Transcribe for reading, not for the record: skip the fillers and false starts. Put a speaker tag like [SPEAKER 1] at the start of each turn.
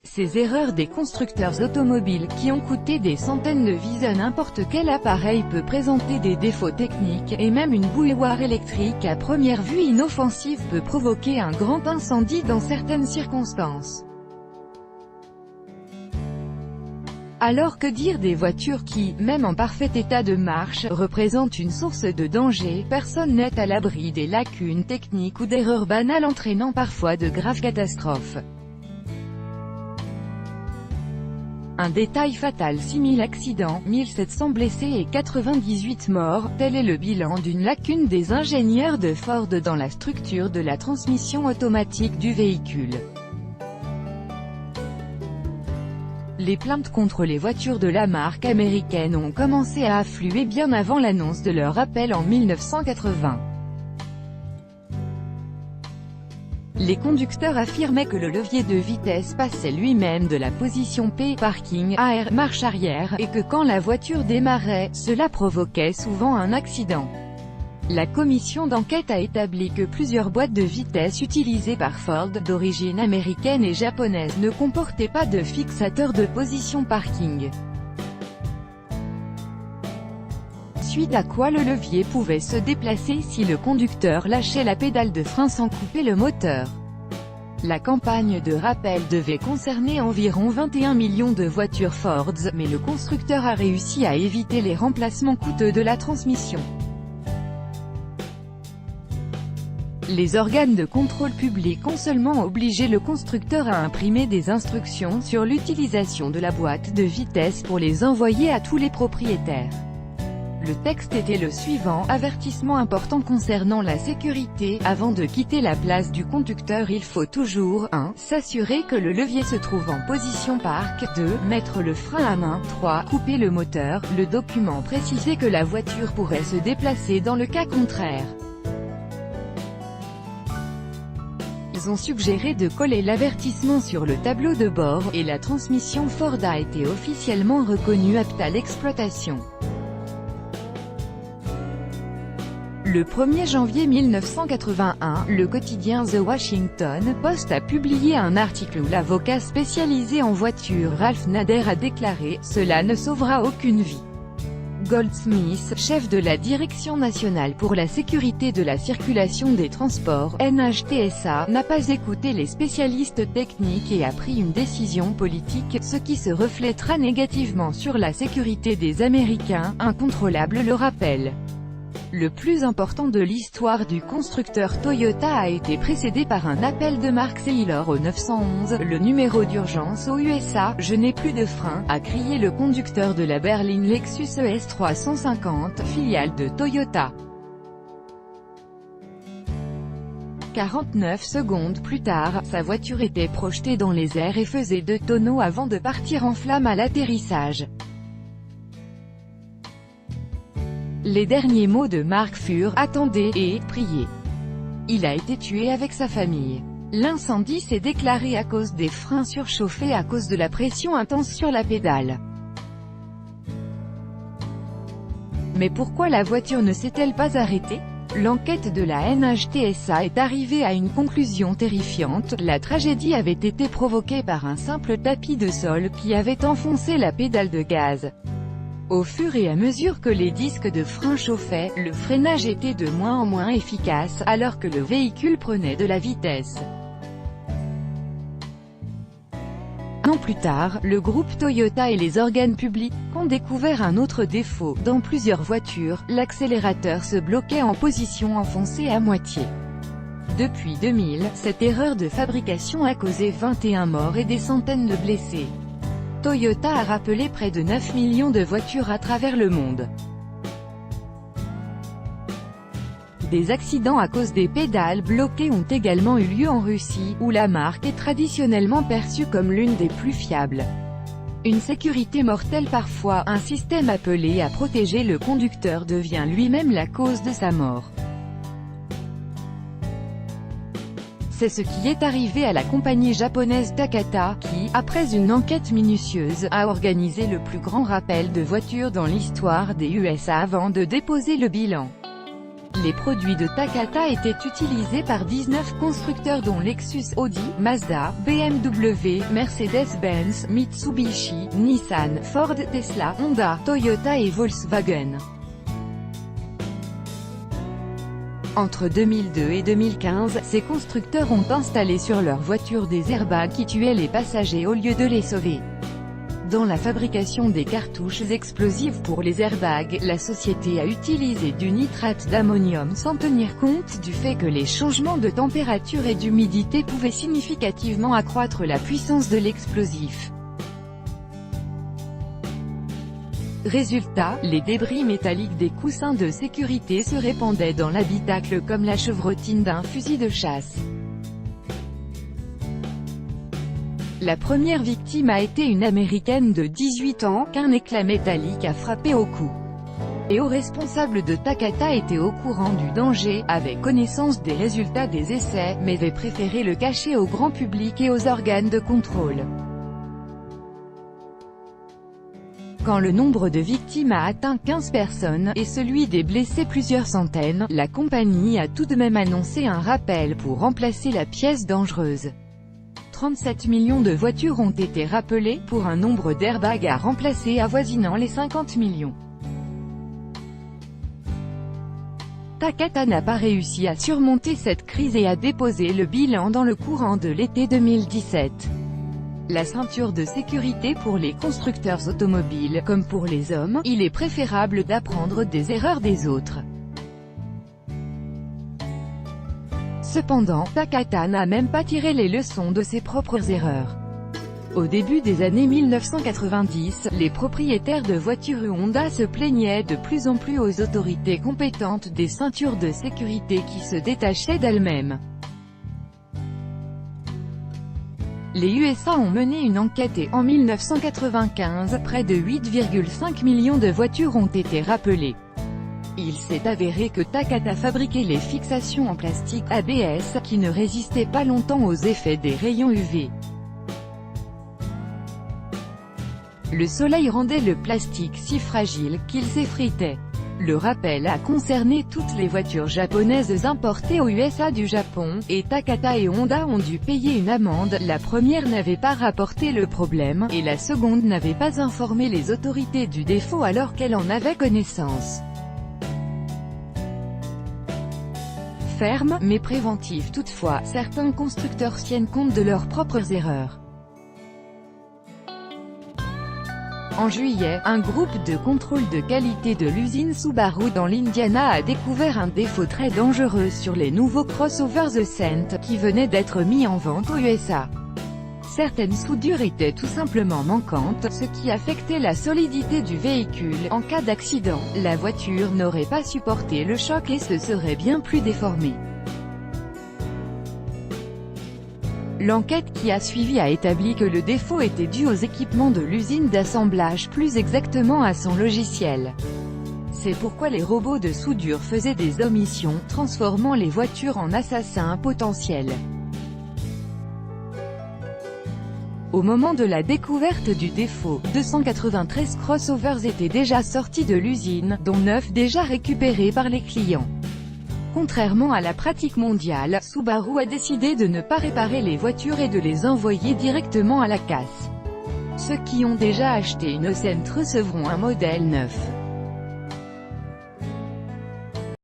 [SPEAKER 1] Ces erreurs des constructeurs automobiles qui ont coûté des centaines de vies à n'importe quel appareil peut présenter des défauts techniques, et même une bouilloire électrique à première vue inoffensive peut provoquer un grand incendie dans certaines circonstances. Alors que dire des voitures qui, même en parfait état de marche, représentent une source de danger? Personne n'est à l'abri des lacunes techniques ou d'erreurs banales entraînant parfois de graves catastrophes. Un détail fatal, 6000 accidents, 1700 blessés et 98 morts, tel est le bilan d'une lacune des ingénieurs de Ford dans la structure de la transmission automatique du véhicule. Les plaintes contre les voitures de la marque américaine ont commencé à affluer bien avant l'annonce de leur appel en 1980. Les conducteurs affirmaient que le levier de vitesse passait lui-même de la position P, parking, à R, marche arrière, et que quand la voiture démarrait, cela provoquait souvent un accident. La commission d'enquête a établi que plusieurs boîtes de vitesse utilisées par Ford, d'origine américaine et japonaise, ne comportaient pas de fixateur de position parking. Suite à quoi le levier pouvait se déplacer si le conducteur lâchait la pédale de frein sans couper le moteur. La campagne de rappel devait concerner environ 21 millions de voitures Ford, mais le constructeur a réussi à éviter les remplacements coûteux de la transmission. Les organes de contrôle public ont seulement obligé le constructeur à imprimer des instructions sur l'utilisation de la boîte de vitesse pour les envoyer à tous les propriétaires. Le texte était le suivant: avertissement important concernant la sécurité, avant de quitter la place du conducteur il faut toujours 1. S'assurer que le levier se trouve en position park, 2. Mettre le frein à main, 3. Couper le moteur. Le document précisait que la voiture pourrait se déplacer dans le cas contraire. Ils ont suggéré de coller l'avertissement sur le tableau de bord, et la transmission Ford a été officiellement reconnue apte à l'exploitation. Le 1er janvier 1981, le quotidien The Washington Post a publié un article où l'avocat spécialisé en voitures Ralph Nader a déclaré « Cela ne sauvera aucune vie ». Goldsmith, chef de la Direction nationale pour la sécurité de la circulation des transports, NHTSA, n'a pas écouté les spécialistes techniques et a pris une décision politique, ce qui se reflètera négativement sur la sécurité des Américains, incontrôlable le rappel. Le plus important de l'histoire du constructeur Toyota a été précédé par un appel de Mark Saylor au 911, le numéro d'urgence aux USA. « Je n'ai plus de frein », a crié le conducteur de la berline Lexus ES 350, filiale de Toyota. 49 secondes plus tard, sa voiture était projetée dans les airs et faisait 2 tonneaux avant de partir en flammes à l'atterrissage. Les derniers mots de Mark furent « Attendez » et « Priez ». Il a été tué avec sa famille. L'incendie s'est déclaré à cause des freins surchauffés à cause de la pression intense sur la pédale. Mais pourquoi la voiture ne s'est-elle pas arrêtée? L'enquête de la NHTSA est arrivée à une conclusion terrifiante: la tragédie avait été provoquée par un simple tapis de sol qui avait enfoncé la pédale de gaz. Au fur et à mesure que les disques de frein chauffaient, le freinage était de moins en moins efficace, alors que le véhicule prenait de la vitesse. Un an plus tard, le groupe Toyota et les organes publics ont découvert un autre défaut. Dans plusieurs voitures, l'accélérateur se bloquait en position enfoncée à moitié. Depuis 2000, cette erreur de fabrication a causé 21 morts et des centaines de blessés. Toyota a rappelé près de 9 millions de voitures à travers le monde. Des accidents à cause des pédales bloquées ont également eu lieu en Russie, où la marque est traditionnellement perçue comme l'une des plus fiables. Une sécurité mortelle parfois, un système appelé à protéger le conducteur devient lui-même la cause de sa mort. C'est ce qui est arrivé à la compagnie japonaise Takata, qui, après une enquête minutieuse, a organisé le plus grand rappel de voitures dans l'histoire des USA avant de déposer le bilan. Les produits de Takata étaient utilisés par 19 constructeurs dont Lexus, Audi, Mazda, BMW, Mercedes-Benz, Mitsubishi, Nissan, Ford, Tesla, Honda, Toyota et Volkswagen. Entre 2002 et 2015, ces constructeurs ont installé sur leurs voitures des airbags qui tuaient les passagers au lieu de les sauver. Dans la fabrication des cartouches explosives pour les airbags, la société a utilisé du nitrate d'ammonium sans tenir compte du fait que les changements de température et d'humidité pouvaient significativement accroître la puissance de l'explosif. Résultat, les débris métalliques des coussins de sécurité se répandaient dans l'habitacle comme la chevrotine d'un fusil de chasse. La première victime a été une Américaine de 18 ans, qu'un éclat métallique a frappé au cou. Les hauts responsables de Takata étaient au courant du danger, avaient connaissance des résultats des essais, mais avaient préféré le cacher au grand public et aux organes de contrôle. Quand le nombre de victimes a atteint 15 personnes, et celui des blessés plusieurs centaines, la compagnie a tout de même annoncé un rappel pour remplacer la pièce dangereuse. 37 millions de voitures ont été rappelées, pour un nombre d'airbags à remplacer avoisinant les 50 millions. Takata n'a pas réussi à surmonter cette crise et a déposé le bilan dans le courant de l'été 2017. La ceinture de sécurité pour les constructeurs automobiles, comme pour les hommes, il est préférable d'apprendre des erreurs des autres. Cependant, Takata n'a même pas tiré les leçons de ses propres erreurs. Au début des années 1990, les propriétaires de voitures Honda se plaignaient de plus en plus aux autorités compétentes des ceintures de sécurité qui se détachaient d'elles-mêmes. Les USA ont mené une enquête et, en 1995, près de 8,5 millions de voitures ont été rappelées. Il s'est avéré que Takata fabriquait les fixations en plastique ABS, qui ne résistaient pas longtemps aux effets des rayons UV. Le soleil rendait le plastique si fragile qu'il s'effritait. Le rappel a concerné toutes les voitures japonaises importées aux USA du Japon, et Takata et Honda ont dû payer une amende. La première n'avait pas rapporté le problème, et la seconde n'avait pas informé les autorités du défaut alors qu'elle en avait connaissance. Ferme, mais préventif toutefois, certains constructeurs tiennent compte de leurs propres erreurs. En juillet, un groupe de contrôle de qualité de l'usine Subaru dans l'Indiana a découvert un défaut très dangereux sur les nouveaux crossovers Ascent, qui venaient d'être mis en vente aux USA. Certaines soudures étaient tout simplement manquantes, ce qui affectait la solidité du véhicule. En cas d'accident, la voiture n'aurait pas supporté le choc et se serait bien plus déformée. L'enquête qui a suivi a établi que le défaut était dû aux équipements de l'usine d'assemblage, plus exactement à son logiciel. C'est pourquoi les robots de soudure faisaient des omissions, transformant les voitures en assassins potentiels. Au moment de la découverte du défaut, 293 crossovers étaient déjà sortis de l'usine, dont 9 déjà récupérés par les clients. Contrairement à la pratique mondiale, Subaru a décidé de ne pas réparer les voitures et de les envoyer directement à la casse. Ceux qui ont déjà acheté une Ascent recevront un modèle neuf.